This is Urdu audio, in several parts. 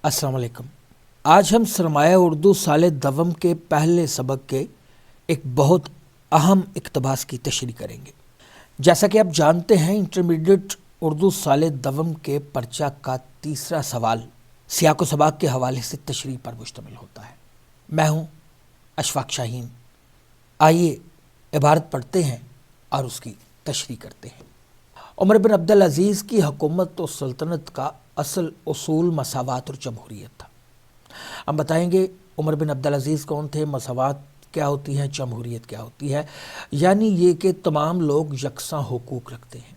السلام علیکم۔ آج ہم سرمایہ اردو سال دوم کے پہلے سبق کے ایک بہت اہم اقتباس کی تشریح کریں گے۔ جیسا کہ آپ جانتے ہیں، انٹرمیڈیٹ اردو سال دوم کے پرچہ کا تیسرا سوال سیاق و سباق کے حوالے سے تشریح پر مشتمل ہوتا ہے۔ میں ہوں اشفاق شاہین۔ آئیے عبارت پڑھتے ہیں اور اس کی تشریح کرتے ہیں۔ عمر بن عبدالعزیز کی حکومت و سلطنت کا اصل اصول مساوات اور جمہوریت تھا۔ ہم بتائیں گے عمر بن عبدالعزیز کون تھے، مساوات کیا ہوتی ہے، جمہوریت کیا ہوتی ہے۔ یعنی یہ کہ تمام لوگ یکساں حقوق رکھتے ہیں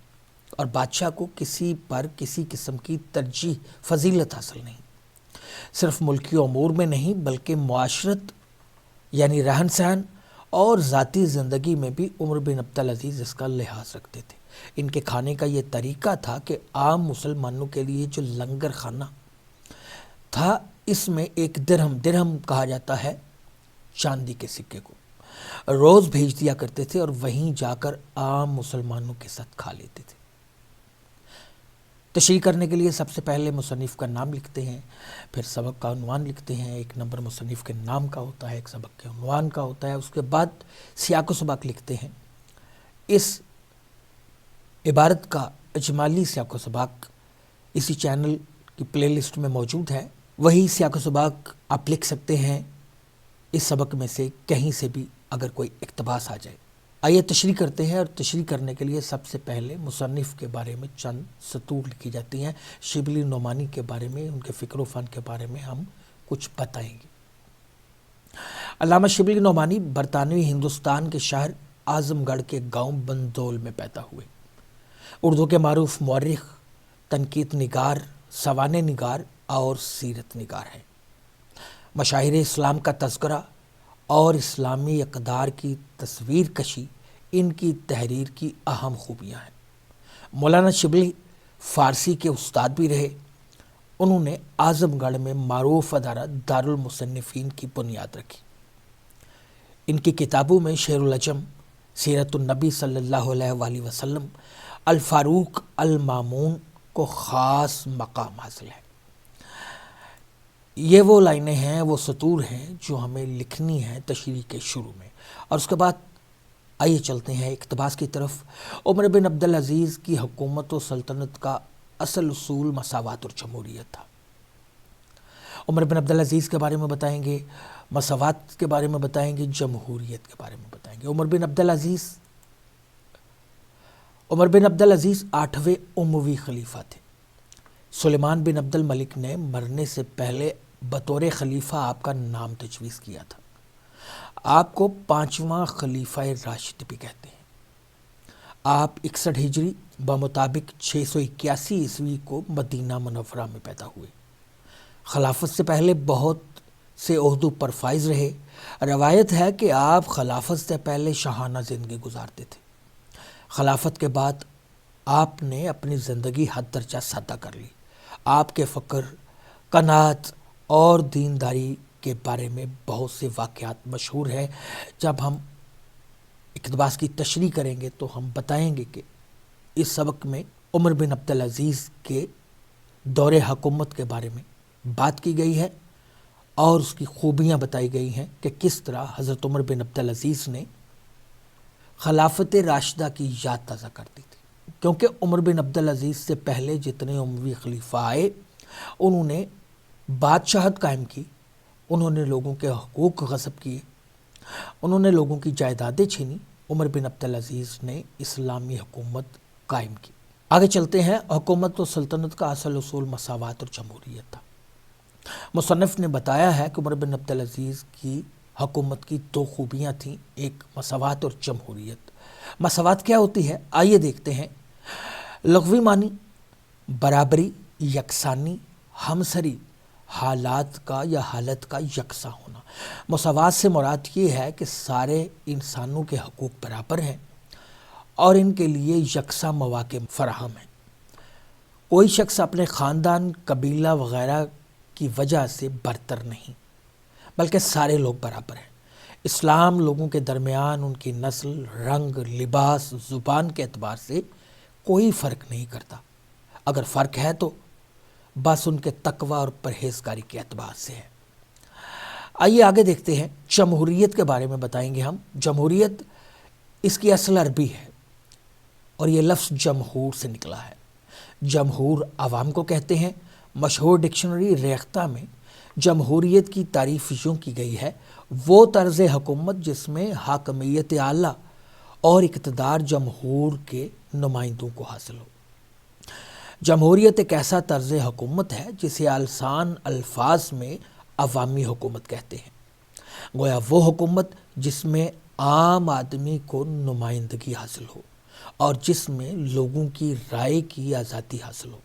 اور بادشاہ کو کسی پر کسی قسم کی ترجیح فضیلت حاصل نہیں، صرف ملکی امور میں نہیں بلکہ معاشرت یعنی رہن سہن اور ذاتی زندگی میں بھی عمر بن عبدالعزیز اس کا لحاظ رکھتے تھے۔ ان کے کھانے کا یہ طریقہ تھا کہ عام مسلمانوں کے لیے جو لنگر خانہ تھا، اس میں ایک درہم کہا جاتا ہے چاندی کے سکے کو، روز بھیج دیا کرتے تھے اور وہیں جا کر عام مسلمانوں کے ساتھ کھا لیتے تھے۔ تشریح کرنے کے لیے سب سے پہلے مصنف کا نام لکھتے ہیں، پھر سبق کا عنوان لکھتے ہیں۔ ایک نمبر مصنف کے نام کا ہوتا ہے، ایک سبق کے عنوان کا ہوتا ہے، اس کے بعد سیاق و سباق لکھتے ہیں۔ اس عبارت کا اجمالی سیاق و سباق اسی چینل کی پلے لسٹ میں موجود ہے۔ وہی سیاق و سباق آپ لکھ سکتے ہیں اس سبق میں سے کہیں سے بھی اگر کوئی اقتباس آ جائے۔ آئیے تشریح کرتے ہیں، اور تشریح کرنے کے لیے سب سے پہلے مصنف کے بارے میں چند سطور لکھی جاتی ہیں۔ شبلی نعمانی کے بارے میں، ان کے فکر و فن کے بارے میں ہم کچھ بتائیں گے۔ علامہ شبلی نعمانی برطانوی ہندوستان کے شہر اعظم گڑھ کے گاؤں بندول میں پیدا ہوئے۔ اردو کے معروف مورخ، تنقید نگار، سوانح نگار اور سیرت نگار ہیں۔ مشاہیر اسلام کا تذکرہ اور اسلامی اقدار کی تصویر کشی ان کی تحریر کی اہم خوبیاں ہیں۔ مولانا شبلی فارسی کے استاد بھی رہے۔ انہوں نے اعظم گڑھ میں معروف ادارہ دارالمصنفین کی بنیاد رکھی۔ ان کی کتابوں میں شعر العجم، سیرت النبی صلی اللہ علیہ وآلہ وسلم، الفاروق المامون کو خاص مقام حاصل ہے۔ یہ وہ لائنیں ہیں، وہ سطور ہیں جو ہمیں لکھنی ہیں تشریح کے شروع میں، اور اس کے بعد آئیے چلتے ہیں اقتباس کی طرف۔ عمر بن عبدالعزیز کی حکومت و سلطنت کا اصل اصول مساوات اور جمہوریت تھا۔ عمر بن عبدالعزیز کے بارے میں بتائیں گے، مساوات کے بارے میں بتائیں گے، جمہوریت کے بارے میں بتائیں گے۔ عمر بن عبدالعزیز 8ویں اموی خلیفہ تھے۔ سلیمان بن عبد الملک نے مرنے سے پہلے بطور خلیفہ آپ کا نام تجویز کیا تھا۔ آپ کو 5واں خلیفہ راشد بھی کہتے ہیں۔ آپ 61 ہجری بمطابق 681 عیسوی کو مدینہ منورہ میں پیدا ہوئے۔ خلافت سے پہلے بہت سے عہدوں پر فائز رہے۔ روایت ہے کہ آپ خلافت سے پہلے شاہانہ زندگی گزارتے تھے۔ خلافت کے بعد آپ نے اپنی زندگی حد درجہ سادہ کر لی۔ آپ کے فقر، قناعت اور دینداری کے بارے میں بہت سے واقعات مشہور ہیں۔ جب ہم اقتباس کی تشریح کریں گے تو ہم بتائیں گے کہ اس سبق میں عمر بن عبدالعزیز کے دور حکومت کے بارے میں بات کی گئی ہے اور اس کی خوبیاں بتائی گئی ہیں کہ کس طرح حضرت عمر بن عبدالعزیز نے خلافت راشدہ کی یاد تازہ کر دی تھی۔ کیونکہ عمر بن عبدالعزیز سے پہلے جتنے اموی خلیفہ آئے، انہوں نے بادشاہت قائم کی، انہوں نے لوگوں کے حقوق غصب کیے، انہوں نے لوگوں کی جائیدادیں چھینی۔ عمر بن عبدالعزیز نے اسلامی حکومت قائم کی۔ آگے چلتے ہیں۔ حکومت و سلطنت کا اصل اصول مساوات اور جمہوریت تھا۔ مصنف نے بتایا ہے کہ عمر بن عبدالعزیز کی حکومت کی 2 خوبیاں تھیں، ایک مساوات اور جمہوریت۔ مساوات کیا ہوتی ہے، آئیے دیکھتے ہیں۔ لغوی معنی برابری، یکسانی، ہمسری، حالات کا یا حالت کا یکساں ہونا۔ مساوات سے مراد یہ ہے کہ سارے انسانوں کے حقوق برابر ہیں اور ان کے لیے یکساں مواقع فراہم ہیں۔ کوئی شخص اپنے خاندان، قبیلہ وغیرہ کی وجہ سے برتر نہیں، بلکہ سارے لوگ برابر ہیں۔ اسلام لوگوں کے درمیان ان کی نسل، رنگ، لباس، زبان کے اعتبار سے کوئی فرق نہیں کرتا۔ اگر فرق ہے تو بس ان کے تقوی اور پرہیزگاری کے اعتبار سے ہے۔ آئیے آگے دیکھتے ہیں، جمہوریت کے بارے میں بتائیں گے ہم۔ جمہوریت اس کی اصل عربی ہے اور یہ لفظ جمہور سے نکلا ہے۔ جمہور عوام کو کہتے ہیں۔ مشہور ڈکشنری ریختہ میں جمہوریت کی تعریف یوں کی گئی ہے: وہ طرز حکومت جس میں حاکمیت اعلیٰ اور اقتدار جمہور کے نمائندوں کو حاصل ہو۔ جمہوریت ایک ایسا طرز حکومت ہے جسے آسان الفاظ میں عوامی حکومت کہتے ہیں، گویا وہ حکومت جس میں عام آدمی کو نمائندگی حاصل ہو اور جس میں لوگوں کی رائے کی آزادی حاصل ہو،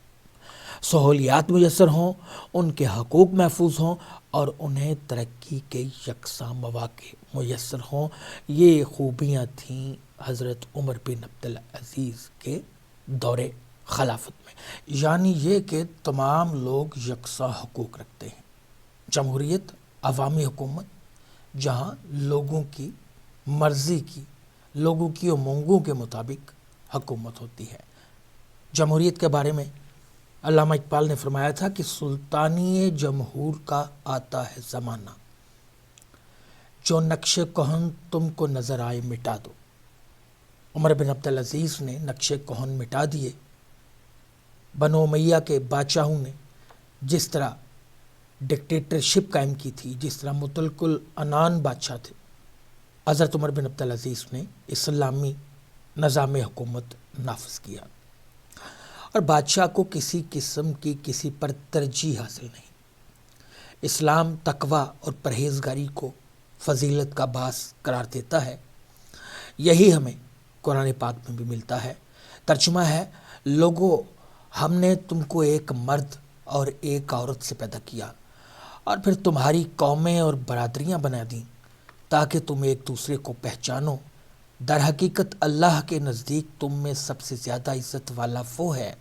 سہولیات میسر ہوں، ان کے حقوق محفوظ ہوں اور انہیں ترقی کے یکساں مواقع میسر ہوں۔ یہ خوبیاں تھیں حضرت عمر بن عبدالعزیز کے دور خلافت میں، یعنی یہ کہ تمام لوگ یکساں حقوق رکھتے ہیں۔ جمہوریت عوامی حکومت جہاں لوگوں کی مرضی کی، لوگوں کی امنگوں کے مطابق حکومت ہوتی ہے۔ جمہوریت کے بارے میں علامہ اقبال نے فرمایا تھا کہ سلطانی جمہور کا آتا ہے زمانہ، جو نقش کہن تم کو نظر آئے مٹا دو۔ عمر بن عبدالعزیز نے نقش کہن مٹا دیے۔ بنو امیہ کے بادشاہوں نے جس طرح ڈکٹیٹرشپ قائم کی تھی، جس طرح مطلق العنان بادشاہ تھے، حضرت عمر بن عبدالعزیز نے اسلامی نظام حکومت نافذ کیا، اور بادشاہ کو کسی قسم کی کسی پر ترجیح حاصل نہیں۔ اسلام تقوی اور پرہیزگاری کو فضیلت کا باعث قرار دیتا ہے۔ یہی ہمیں قرآن پاک میں بھی ملتا ہے۔ ترجمہ ہے: لوگو، ہم نے تم کو ایک مرد اور ایک عورت سے پیدا کیا اور پھر تمہاری قومیں اور برادریاں بنا دیں تاکہ تم ایک دوسرے کو پہچانو۔ در حقیقت اللہ کے نزدیک تم میں سب سے زیادہ عزت والا وہ ہے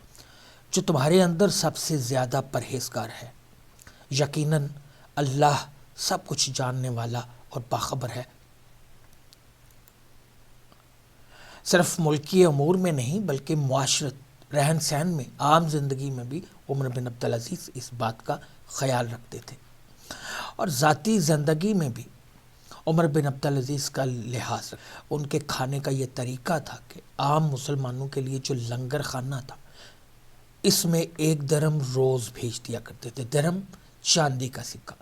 جو تمہارے اندر سب سے زیادہ پرہیزگار ہے۔ یقیناً اللہ سب کچھ جاننے والا اور باخبر ہے۔ صرف ملکی امور میں نہیں بلکہ معاشرت، رہن سہن میں، عام زندگی میں بھی عمر بن عبدالعزیز اس بات کا خیال رکھتے تھے، اور ذاتی زندگی میں بھی عمر بن عبدالعزیز کا لحاظ رکھتے۔ ان کے کھانے کا یہ طریقہ تھا کہ عام مسلمانوں کے لیے جو لنگر خانہ تھا، اس میں 1 درہم روز بھیج دیا کرتے تھے۔ درہم چاندی کا سکہ۔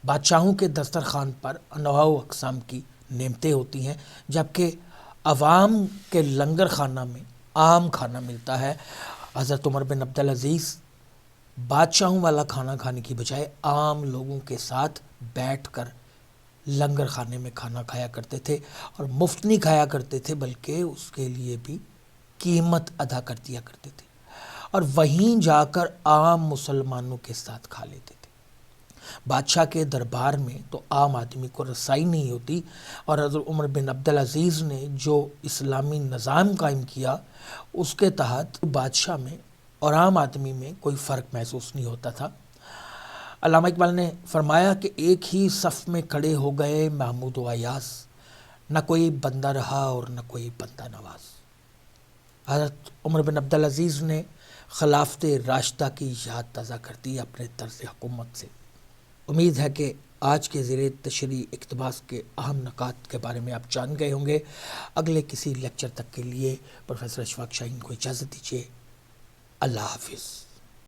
بادشاہوں کے دسترخوان پر انواع و اقسام کی نعمتیں ہوتی ہیں، جبکہ عوام کے لنگر خانہ میں عام کھانا ملتا ہے۔ حضرت عمر بن عبدالعزیز بادشاہوں والا کھانا کھانے کی بجائے عام لوگوں کے ساتھ بیٹھ کر لنگر خانے میں کھانا کھایا کرتے تھے، اور مفت نہیں کھایا کرتے تھے بلکہ اس کے لیے بھی قیمت ادا کر دیا کرتے تھے، اور وہیں جا کر عام مسلمانوں کے ساتھ کھا لیتے تھے۔ بادشاہ کے دربار میں تو عام آدمی کو رسائی نہیں ہوتی، اور حضرت عمر بن عبدالعزیز نے جو اسلامی نظام قائم کیا اس کے تحت بادشاہ میں اور عام آدمی میں کوئی فرق محسوس نہیں ہوتا تھا۔ علامہ اقبال نے فرمایا کہ ایک ہی صف میں کھڑے ہو گئے محمود و ایاز، نہ کوئی بندہ رہا اور نہ کوئی بندہ نواز۔ حضرت عمر بن عبدالعزیز نے خلافت راشدہ کی یاد تازہ کر دی اپنے طرز حکومت سے۔ امید ہے کہ آج کے زیر تشریح اقتباس کے اہم نکات کے بارے میں آپ جان گئے ہوں گے۔ اگلے کسی لیکچر تک کے لیے پروفیسر اشفاق شاہین کو اجازت دیجیے۔ اللہ حافظ۔